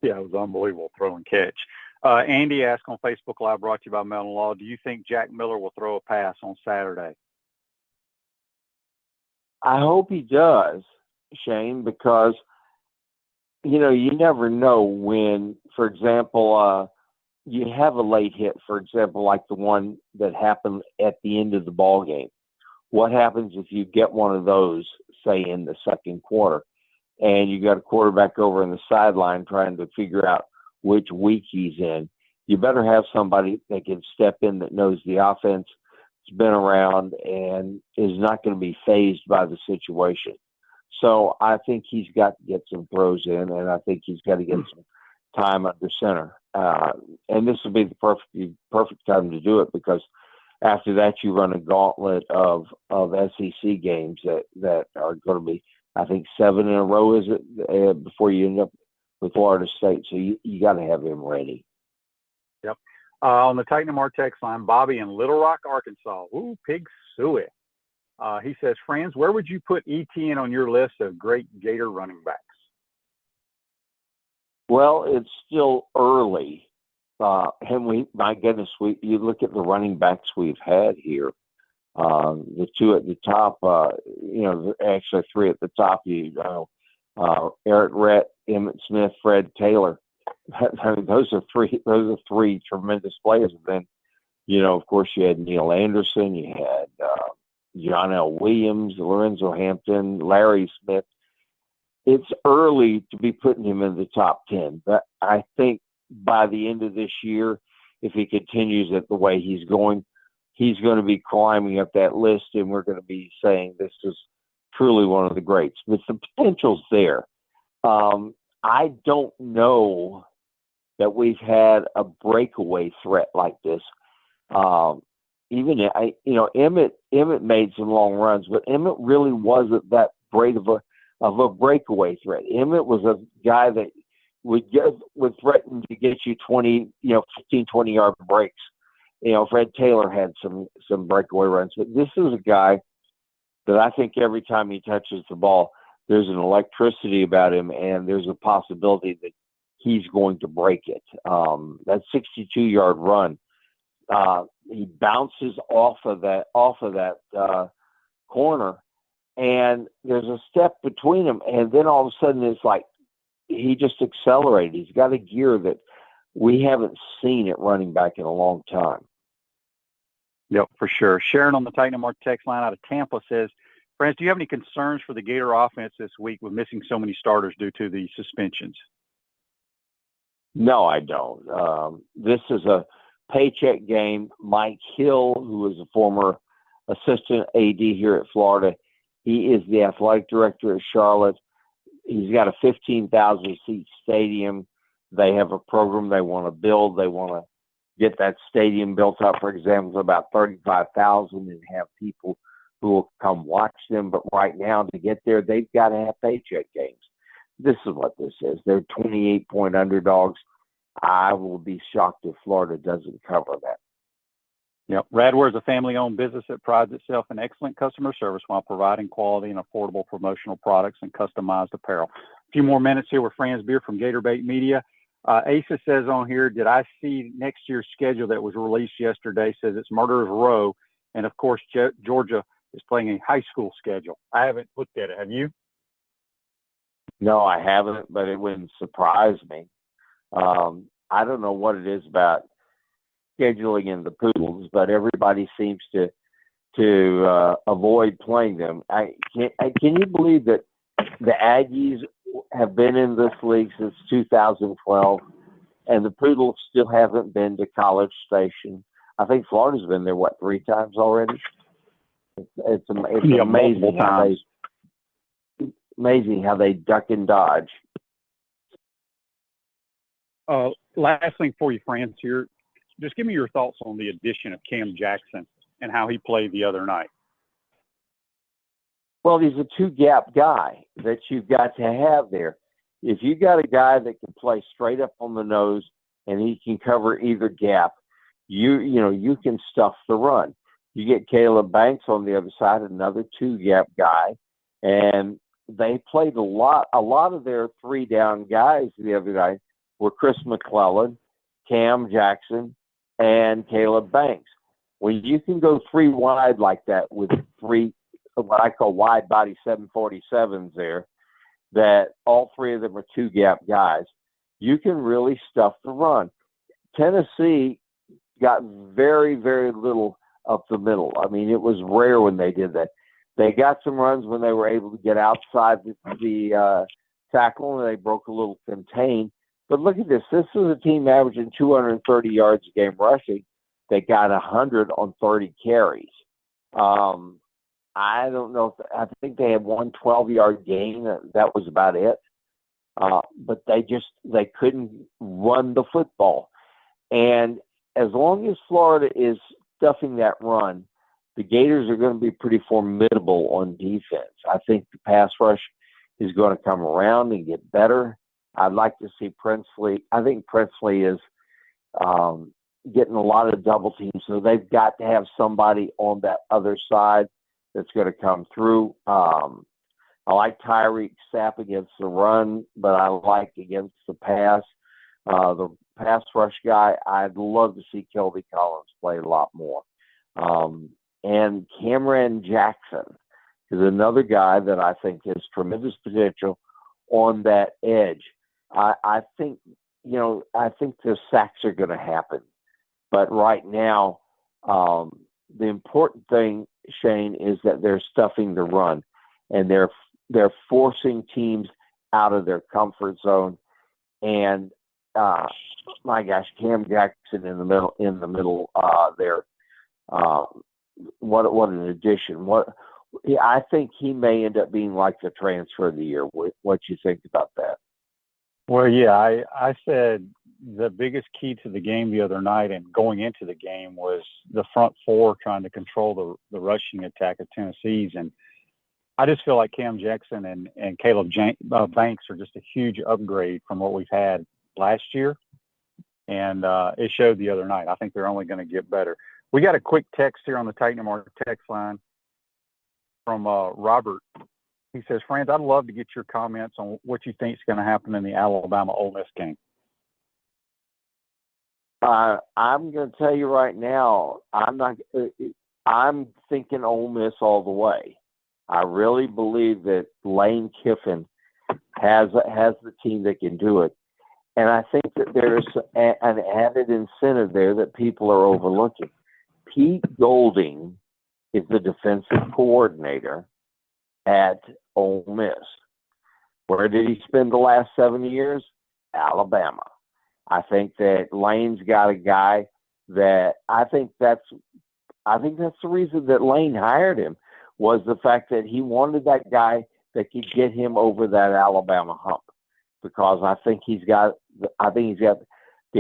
Yeah, it was unbelievable throw and catch. Andy asked on Facebook Live, brought to you by Melton Law, do you think Jack Miller will throw a pass on Saturday? I hope he does, Shane, because, you never know when, for example, you have a late hit, for example, like the one that happened at the end of the ball game. What happens if you get one of those, say, in the second quarter, and you got a quarterback over in the sideline trying to figure out which week he's in? You better have somebody that can step in that knows the offense, has been around, and is not going to be fazed by the situation. So I think he's got to get some throws in, and I think he's got to get some time under center. And this will be the perfect time to do it, because after that you run a gauntlet of SEC games that are going to be, I think, 7 in a row, is it, before you end up with Florida State. So you got to have him ready. Yep. On the Titan Mar text line, Bobby in Little Rock, Arkansas. Ooh, pig suey. He says, Franz, where would you put ETN on your list of great Gator running backs? Well, it's still early. And my goodness, you look at the running backs we've had here. The 2 at the top, actually 3 at the top, Eric Rhett, Emmett Smith, Fred Taylor. Those are three tremendous players. And then, of course, you had Neil Anderson, you had John L. Williams, Lorenzo Hampton, Larry Smith. It's early to be putting him in the top 10, but I think by the end of this year, if he continues it the way he's going to be climbing up that list, and we're going to be saying this is truly one of the greats. But the potential's there. I don't know that we've had a breakaway threat like this. Emmett made some long runs, but Emmett really wasn't that great of a breakaway threat. Emmett was a guy that would threaten to get you 15, 20-yard breaks. Fred Taylor had some breakaway runs, but this is a guy that I think every time he touches the ball, there's an electricity about him, and there's a possibility that he's going to break it. That 62-yard run, he bounces off of that corner, and there's a step between them, and then all of a sudden it's like he just accelerated. He's got a gear that we haven't seen at running back in a long time. Yep, for sure. Sharon on the Titan Mark text line out of Tampa says, Franz, do you have any concerns for the Gator offense this week with missing so many starters due to the suspensions? No, I don't. This is a paycheck game. Mike Hill, who is a former assistant AD here at Florida, he is the athletic director at Charlotte. He's got a 15,000 seat stadium. They have a program they want to build. They want to get that stadium built up, for example, about 35,000 and have people who will come watch them. But right now, to get there, they've got to have paycheck games. This is what this is. They're 28-point underdogs. I will be shocked if Florida doesn't cover that. Yep. Radware is a family-owned business that prides itself in excellent customer service while providing quality and affordable promotional products and customized apparel. A few more minutes here with Franz Beard from Gator Bait Media. Asa says on here, did I see next year's schedule that was released yesterday? Says it's Murderers Row. And, of course, Georgia is playing a high school schedule. I haven't looked at it. Have you? No, I haven't, but it wouldn't surprise me. I don't know what it is about scheduling in the Poodles, but everybody seems to avoid playing them. Can you believe that the Aggies have been in this league since 2012, and the Poodles still haven't been to College Station? I think Florida's been there, 3 times already? It's amazing how they duck and dodge. Last thing for you, Franz, here. Just give me your thoughts on the addition of Cam Jackson and how he played the other night. Well, he's a 2-gap guy that you've got to have there. If you got a guy that can play straight up on the nose and he can cover either gap, you can stuff the run. You get Caleb Banks on the other side, another 2-gap guy, and they played a lot of their 3-down guys the other night were Chris McClellan, Cam Jackson, and Caleb Banks. When you can go 3 wide like that with 3, what I call wide body 747s there, that all 3 of them are 2-gap guys, you can really stuff the run. Tennessee got very, very little up the middle. I mean, it was rare when they did that. They got some runs when they were able to get outside the tackle, and they broke a little contain. But look at this. This is a team averaging 230 yards a game rushing. They got 100 on 30 carries. I don't know. I think they had one 12-yard gain. That was about it. But they couldn't run the football. And as long as Florida is stuffing that run, the Gators are going to be pretty formidable on defense. I think the pass rush is going to come around and get better. I'd like to see Princely. I think Princely is getting a lot of double teams, so they've got to have somebody on that other side that's going to come through. I like Tyreek Sapp against the run, but I like against the pass. The pass rush guy, I'd love to see Kelby Collins play a lot more. And Cameron Jackson is another guy that I think has tremendous potential on that edge. I think the sacks are going to happen. But right now, the important thing, Shane, is that they're stuffing the run, and they're forcing teams out of their comfort zone. And my gosh, Cam Jackson in the middle there. What an addition! I think he may end up being like the transfer of the year. What you think about that? Well, yeah, I said the biggest key to the game the other night and going into the game was the front 4 trying to control the rushing attack of Tennessee's. And I just feel like Cam Jackson and Caleb Banks are just a huge upgrade from what we've had last year. And it showed the other night. I think they're only going to get better. We got a quick text here on the Titan Mark text line from Robert. He says, Franz, I'd love to get your comments on what you think is going to happen in the Alabama-Ole Miss game. I'm going to tell you right now, I'm not. I'm thinking Ole Miss all the way. I really believe that Lane Kiffin has the team that can do it. And I think that there's an added incentive there that people are overlooking. Pete Golding is the defensive coordinator at Ole Miss. Where did he spend the last 7 years? Alabama. I think that Lane's got a guy that I think that's the reason that Lane hired him, was the fact that he wanted that guy that could get him over that Alabama hump. Because I think he's got the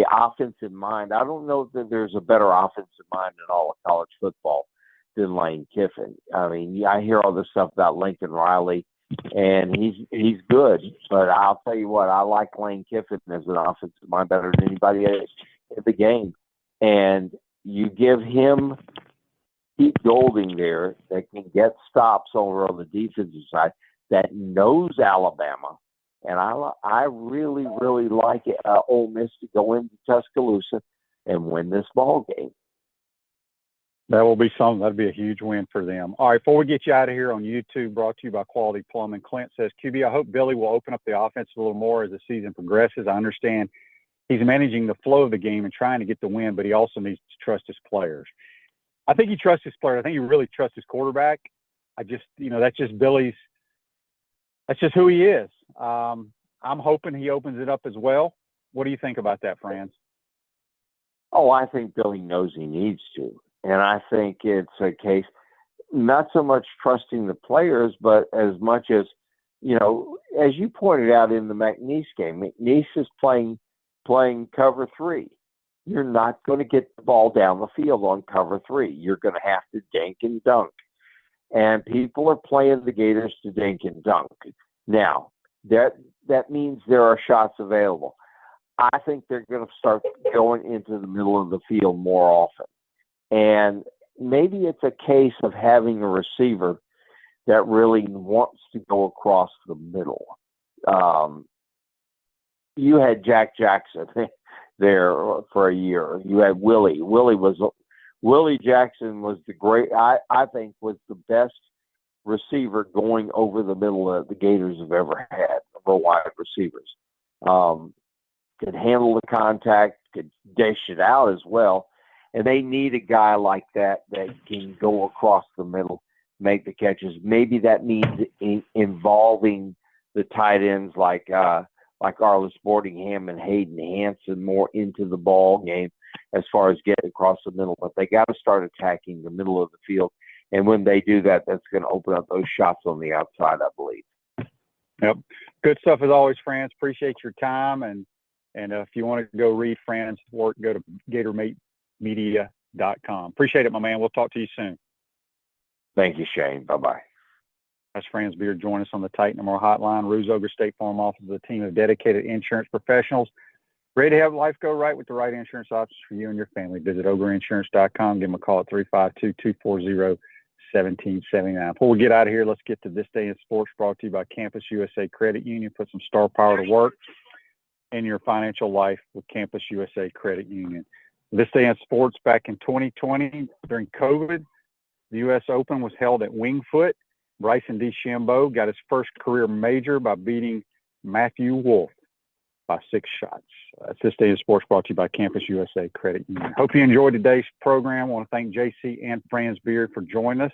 offense in mind. I don't know that there's a better offensive mind in all of college football than Lane Kiffin. I mean, I hear all this stuff about Lincoln Riley, and he's good. But I'll tell you what, I like Lane Kiffin as an offensive mind better than anybody else in the game. And you give him Pete Golding there that can get stops over on the defensive side, that knows Alabama. And I really, really like it, Ole Miss to go into Tuscaloosa and win this ball game. That will be something. That'd be a huge win for them. All right, before we get you out of here on YouTube, brought to you by Quality Plumbing, Clint says, QB, I hope Billy will open up the offense a little more as the season progresses. I understand he's managing the flow of the game and trying to get the win, but he also needs to trust his players. I think he trusts his players. I think he really trusts his quarterback. That's just Billy's – that's just who he is. I'm hoping he opens it up as well. What do you think about that, Franz? Oh, I think Billy knows he needs to. And I think it's a case, not so much trusting the players, but as much as, as you pointed out in the McNeese game, McNeese is playing cover 3. You're not going to get the ball down the field on cover 3. You're going to have to dink and dunk. And people are playing the Gators to dink and dunk. Now, that means there are shots available. I think they're going to start going into the middle of the field more often. And maybe it's a case of having a receiver that really wants to go across the middle. You had Jack Jackson there for a year. You had Willie. Willie Jackson was I think was the best receiver going over the middle that the Gators have ever had for wide receivers. Could handle the contact, could dish it out as well. And they need a guy like that can go across the middle, make the catches. Maybe that means involving the tight ends like Arliss Boardingham and Hayden Hansen more into the ball game as far as getting across the middle. But they got to start attacking the middle of the field. And when they do that, that's going to open up those shots on the outside, I believe. Yep. Good stuff as always, Franz. Appreciate your time. And if you want to go read Franz's work, go to GatorMedia.com. Appreciate it, my man. We'll talk to you soon. Thank you, Shane. Bye-bye. That's Franz Beard. Join us on the Titan More Hotline. Ruse-Ogre State Farm offers a team of dedicated insurance professionals ready to have life go right with the right insurance options for you and your family. Visit OgreInsurance.com. Give them a call at 352-240-1779. Before we get out of here, let's get to This Day in Sports, brought to you by Campus USA Credit Union. Put some star power to work in your financial life with Campus USA Credit Union. This Day in Sports, back in 2020, during COVID, the U.S. Open was held at Winged Foot. Bryson DeChambeau got his first career major by beating Matthew Wolff by 6 shots. That's This Day in Sports, brought to you by Campus USA Credit Union. Hope you enjoyed today's program. I want to thank JC and Franz Beard for joining us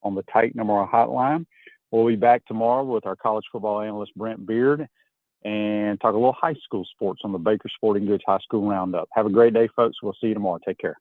on the Titan More Hotline. We'll be back tomorrow with our college football analyst, Brent Beard, and talk a little high school sports on the Baker Sporting Goods High School Roundup. Have a great day, folks. We'll see you tomorrow. Take care.